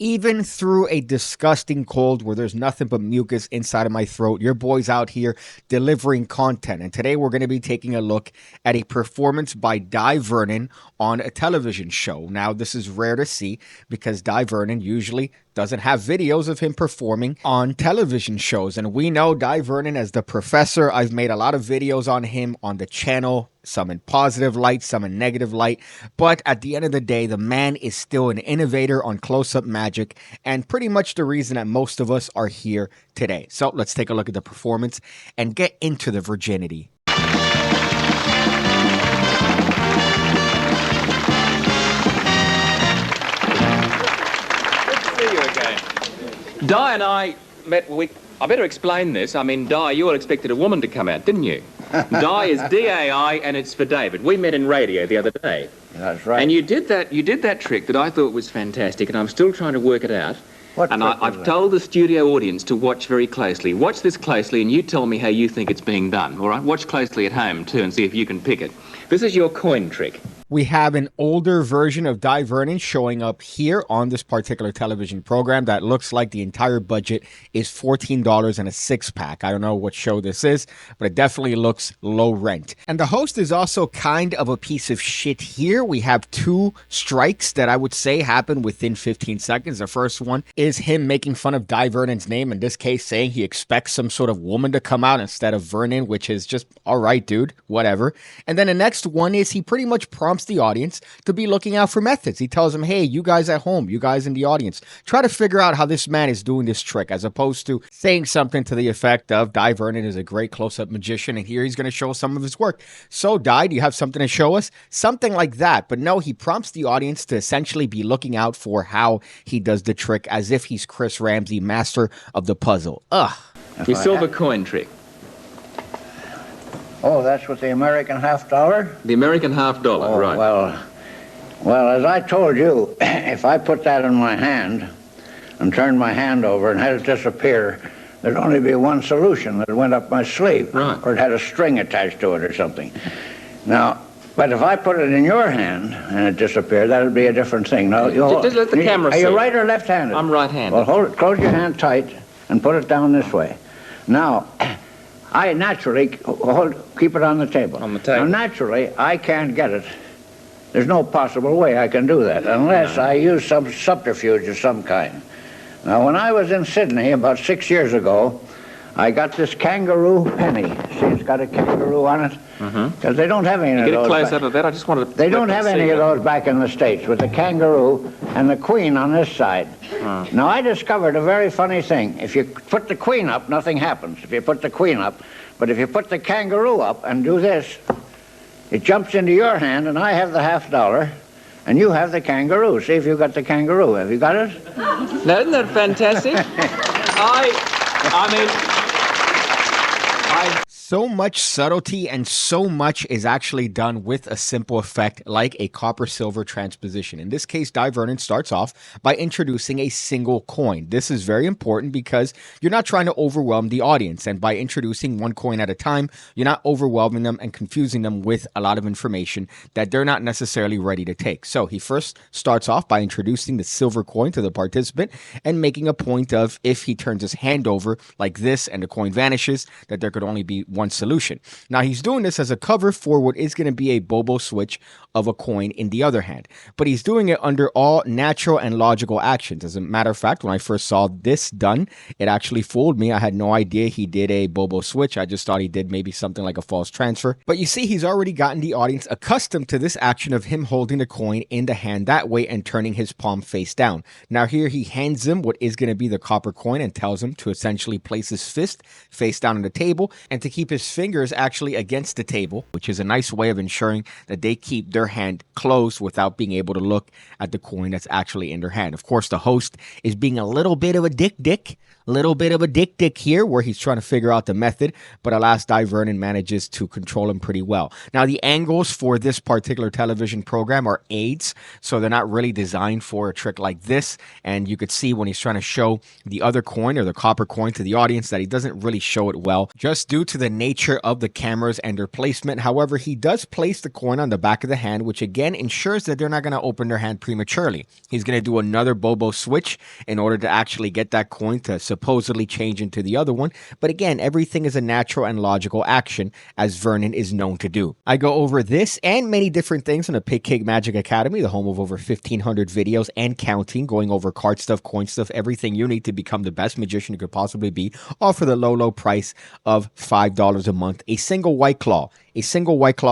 Even through a disgusting cold where there's nothing but mucus inside of my throat, your boy's out here delivering content. And today we're going to be taking a look at a performance by D Vernon on a television show. Now, this is rare to see because D Vernon usually doesn't have videos of him performing on television shows. And we know D Vernon as the professor. I've made a lot of videos on him on the channel, some in positive light, some in negative light. But at the end of the day, the man is still an innovator on close-up magic and pretty much the reason that most of us are here today. So let's take a look at the performance and get into the virginity. Di and I met, I better explain this. I mean, Di, you all expected a woman to come out, didn't you? Di is D-A-I and it's for David. We met in radio the other day. That's right. And you did that trick that I thought was fantastic, and I'm still trying to work it out. What and trick I've told the studio audience to watch very closely. Watch this closely and you tell me how you think it's being done, all right? Watch closely at home, too, and see if you can pick it. This is your coin trick. We have an older version of D Vernon showing up here on this particular television program that looks like the entire budget is $14 and a six-pack. I don't know what show this is, but it definitely looks low rent. And the host is also kind of a piece of shit here. We have two strikes that I would say happen within 15 seconds. The first one is him making fun of D Vernon's name, in this case saying he expects some sort of woman to come out instead of Vernon, which is just, all right, dude, whatever. And then the next one is he pretty much prompts the audience to be looking out for methods. He tells them, hey, you guys at home, you guys in the audience, try to figure out how this man is doing this trick, as opposed to saying something to the effect of D Vernon is a great close-up magician and here he's going to show some of his work. So, D, do you have something to show us? Something like that. But no, he prompts the audience to essentially be looking out for how he does the trick as if he's Chris Ramsey, master of the puzzle. Ugh. Your silver coin trick. Oh, that's with the American $half? The American $half, oh, right. Well, as I told you, if I put that in my hand and turned my hand over and had it disappear, there'd only be one solution, that it went up my sleeve. Right. Or it had a string attached to it or something. Now, but if I put it in your hand and it disappeared, that'd be a different thing. Now, just let the camera see. Are you right or left-handed? I'm right-handed. Well, hold it, close your hand tight and put it down this way. Now, I naturally keep it on the table. On the table. Now, naturally, I can't get it. There's no possible way I can do that unless I use some subterfuge of some kind. Now, when I was in Sydney about 6 years ago, I got this kangaroo penny. See, it's got a kangaroo on it. Because they don't have any of those. Get a close up of that. I just wanted to. They don't have any of those back in the States with the kangaroo and the queen on this side. Now, I discovered a very funny thing. If you put the queen up, nothing happens. If you put the queen up. But if you put the kangaroo up and do this, it jumps into your hand, and I have the $half, and you have the kangaroo. See if you got the kangaroo. Have you got it? Now, isn't that fantastic? I mean... So much subtlety and so much is actually done with a simple effect like a copper-silver transposition. In this case, D Vernon starts off by introducing a single coin. This is very important because you're not trying to overwhelm the audience, and by introducing one coin at a time, you're not overwhelming them and confusing them with a lot of information that they're not necessarily ready to take. So he first starts off by introducing the silver coin to the participant and making a point of, if he turns his hand over like this and the coin vanishes, that there could only be one solution. Now, he's doing this as a cover for what is going to be a Bobo switch of a coin in the other hand, but he's doing it under all natural and logical actions. As a matter of fact, when I first saw this done, it actually fooled me. I had no idea he did a Bobo switch. I just thought he did maybe something like a false transfer. But you see, he's already gotten the audience accustomed to this action of him holding the coin in the hand that way and turning his palm face down. Now here he hands him what is going to be the copper coin and tells him to essentially place his fist face down on the table and to keep his fingers actually against the table, which is a nice way of ensuring that they keep their hand closed without being able to look at the coin that's actually in their hand. Of course, the host is being a little bit of a dick here, where he's trying to figure out the method, but alas, D Vernon manages to control him pretty well. Now, the angles for this particular television program are aids, so they're not really designed for a trick like this, and you could see when he's trying to show the other coin or the copper coin to the audience that he doesn't really show it well, just due to the nature of the cameras and their placement. However, he does place the coin on the back of the hand, which again ensures that they're not going to open their hand prematurely. He's going to do another Bobo switch in order to actually get that coin to supposedly change into the other one. But again, everything is a natural and logical action, as Vernon is known to do. I go over this and many different things in the PigCake Magic Academy, the home of over 1,500 videos and counting, going over card stuff, coin stuff, everything you need to become the best magician you could possibly be, all for the low price of $5 a month. A single White Claw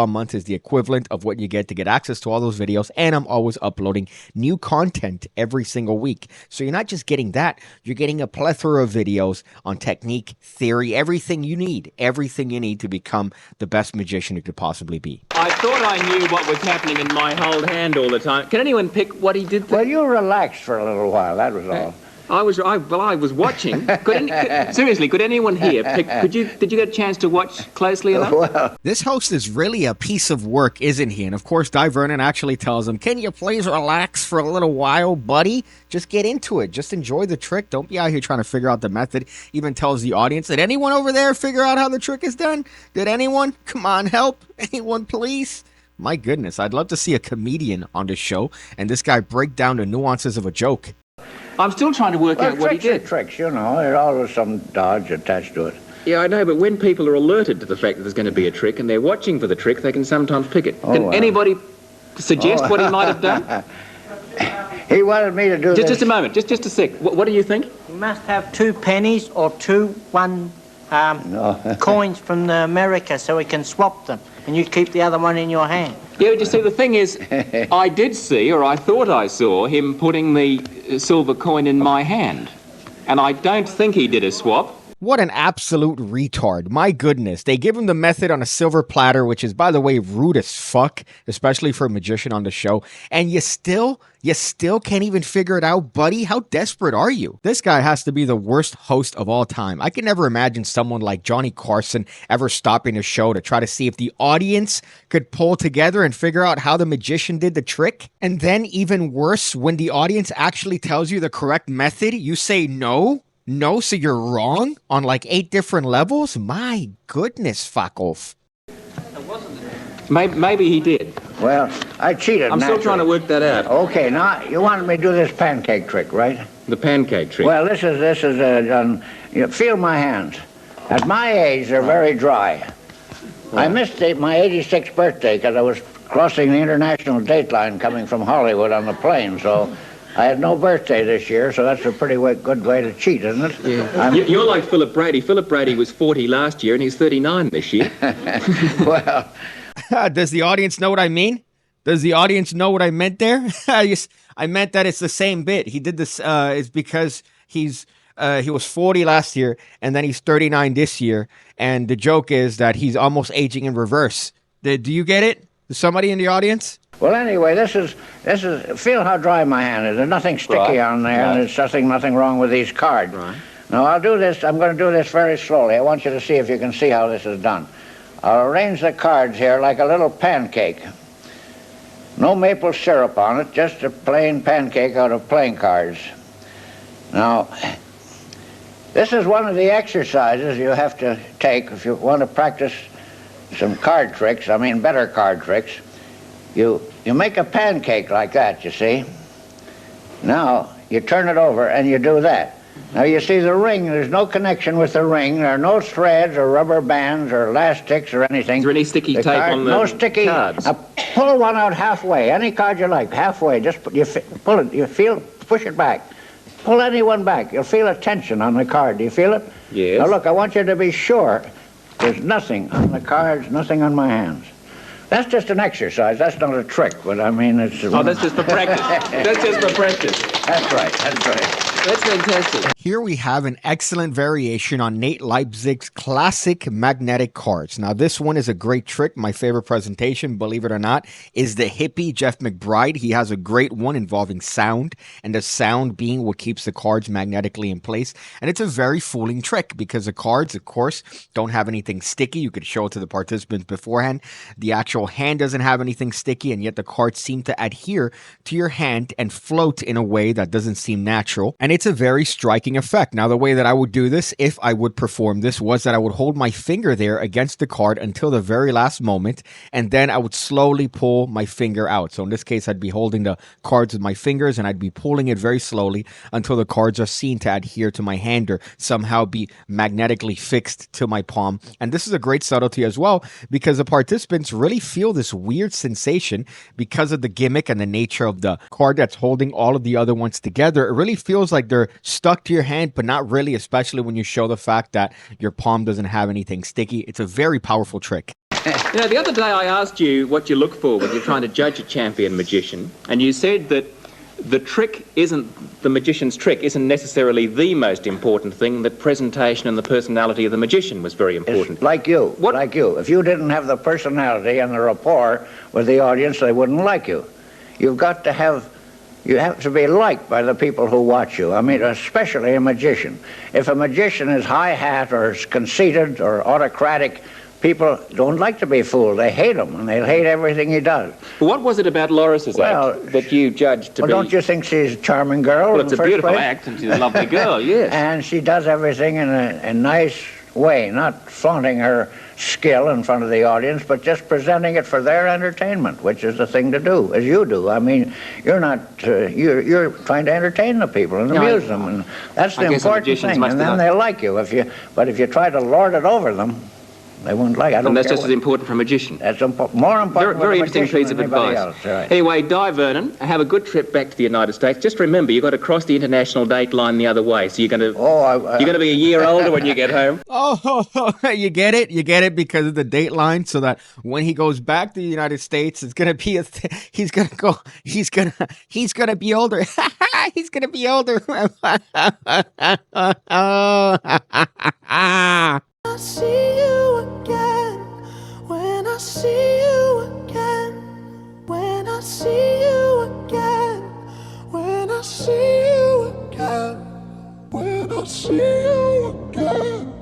a month is the equivalent of what you get to get access to all those videos, and I'm always uploading new content every single week. So you're not just getting that, you're getting a plethora of videos on technique, theory, everything you need to become the best magician you could possibly be. I thought I knew what was happening in my hold hand all the time. Can anyone pick what he did there? Well, you relaxed for a little while, that was all. I was watching. Seriously, could anyone here pick? Did you get a chance to watch closely enough? Well, this host is really a piece of work, isn't he? And of course, D Vernon actually tells him, "Can you please relax for a little while, buddy? Just get into it. Just enjoy the trick. Don't be out here trying to figure out the method." Even tells the audience, "Did anyone over there figure out how the trick is done? Did anyone? Come on, help! Anyone, please?" My goodness, I'd love to see a comedian on the show and this guy break down the nuances of a joke. I'm still trying to work out what he did. Tricks, you know, there's always some dodge attached to it. Yeah, I know, but when people are alerted to the fact that there's going to be a trick and they're watching for the trick, they can sometimes pick it. Can anybody suggest what he might have done? He wanted me to do this. Just a moment, just a sec. What do you think? You must have 2 pennies or 2 coins from America so we can swap them, and you keep the other one in your hand. Yeah, but you see, the thing is, I did see, or I thought I saw, him putting the silver coin in my hand. And I don't think he did a swap. What an absolute retard. My goodness. They give him the method on a silver platter, which is, by the way, rude as fuck, especially for a magician on the show. And you still can't even figure it out, buddy? How desperate are you? This guy has to be the worst host of all time. I can never imagine someone like Johnny Carson ever stopping a show to try to see if the audience could pull together and figure out how the magician did the trick. And then even worse, when the audience actually tells you the correct method, you say no? No, so you're wrong on like 8 different levels? My goodness, fuck off. Maybe he did. Well, I cheated. I'm still trying to work that out. Okay, now you wanted me to do this pancake trick, right? The pancake trick. Well, this is you feel my hands. At my age, they're very dry. Well, I missed my 86th birthday because I was crossing the international date line coming from Hollywood on the plane, so I had no birthday this year, so that's a pretty good way to cheat, isn't it? Yeah. You're like Philip Brady. Philip Brady was 40 last year, and he's 39 this year. Well, does the audience know what I mean? Does the audience know what I meant there? I meant that it's the same bit. He did this. It's because he was 40 last year, and then he's 39 this year, and the joke is that he's almost aging in reverse. Do you get it? Is somebody in the audience? Well, anyway, this is. Feel how dry my hand is. There's nothing sticky on there, and there's nothing wrong with these cards. Right. Now I'll do this. I'm going to do this very slowly. I want you to see if you can see how this is done. I'll arrange the cards here like a little pancake. No maple syrup on it, just a plain pancake out of playing cards. Now, this is one of the exercises you have to take if you want to practice some card tricks. I mean, better card tricks. You make a pancake like that, you see. Now, you turn it over and you do that. Now, you see the ring, there's no connection with the ring. There are no threads or rubber bands or elastics or anything. Is there any sticky tape on the no sticky cards? Pull one out halfway, any card you like, halfway. Just pull it, push it back. Pull any one back. You'll feel a tension on the card. Do you feel it? Yes. Now, look, I want you to be sure there's nothing on the cards, nothing on my hands. That's just an exercise. That's not a trick, but I mean, it's... Oh, that's just for practice. That's just for practice. That's right, that's right. That's fantastic. Here we have an excellent variation on Nate Leipzig's classic magnetic cards. Now, this one is a great trick. My favorite presentation, believe it or not, is the hippie Jeff McBride. He has a great one involving sound, and the sound being what keeps the cards magnetically in place. And it's a very fooling trick because the cards, of course, don't have anything sticky. You could show it to the participants beforehand. The actual hand doesn't have anything sticky, and yet the cards seem to adhere to your hand and float in a way that doesn't seem natural. And It's a very striking effect. Now, the way that I would do this, if I would perform this, was that I would hold my finger there against the card until the very last moment, and then I would slowly pull my finger out. So in this case, I'd be holding the cards with my fingers, and I'd be pulling it very slowly until the cards are seen to adhere to my hand or somehow be magnetically fixed to my palm. And this is a great subtlety as well, because the participants really feel this weird sensation because of the gimmick and the nature of the card that's holding all of the other ones together. It really feels like they're stuck to your hand, but not really, especially when you show the fact that your palm doesn't have anything sticky. It's a very powerful trick. You know, the other day I asked you what you look for when you're trying to judge a champion magician, and you said that the magician's trick isn't necessarily the most important thing, that presentation and the personality of the magician was very important. It's like you, like you. If you didn't have the personality and the rapport with the audience, they wouldn't like you. You have to be liked by the people who watch you. I mean, especially a magician. If a magician is high-hat or is conceited or autocratic, people don't like to be fooled. They hate him, and they hate everything he does. What was it about Loris's act that you judged to be... Don't you think she's a charming girl? Well, it's a beautiful act, and she's a lovely girl, yes. And she does everything in a nice way, not flaunting her skill in front of the audience, but just presenting it for their entertainment, which is the thing to do, as you do. I mean, you're not, you're trying to entertain the people and amuse them, and that's the important thing, and then they'll like you. But if you try to lord it over them, they wouldn't like it. And that's just as important for a magician. That's more important. Very interesting piece of advice. Right. Anyway, D Vernon, have a good trip back to the United States. Just remember, you've got to cross the international date line the other way. So you're going to be a year older when you get home. Oh, you get it? You get it because of the date line, so that when he goes back to the United States, it's going to be he's going to be older. He's going to be older. I see you again, when I see you again, when I see you again, when I see you again, when I see you again,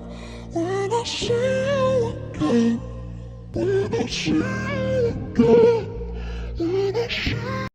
when I see you again, when I see you again, when I see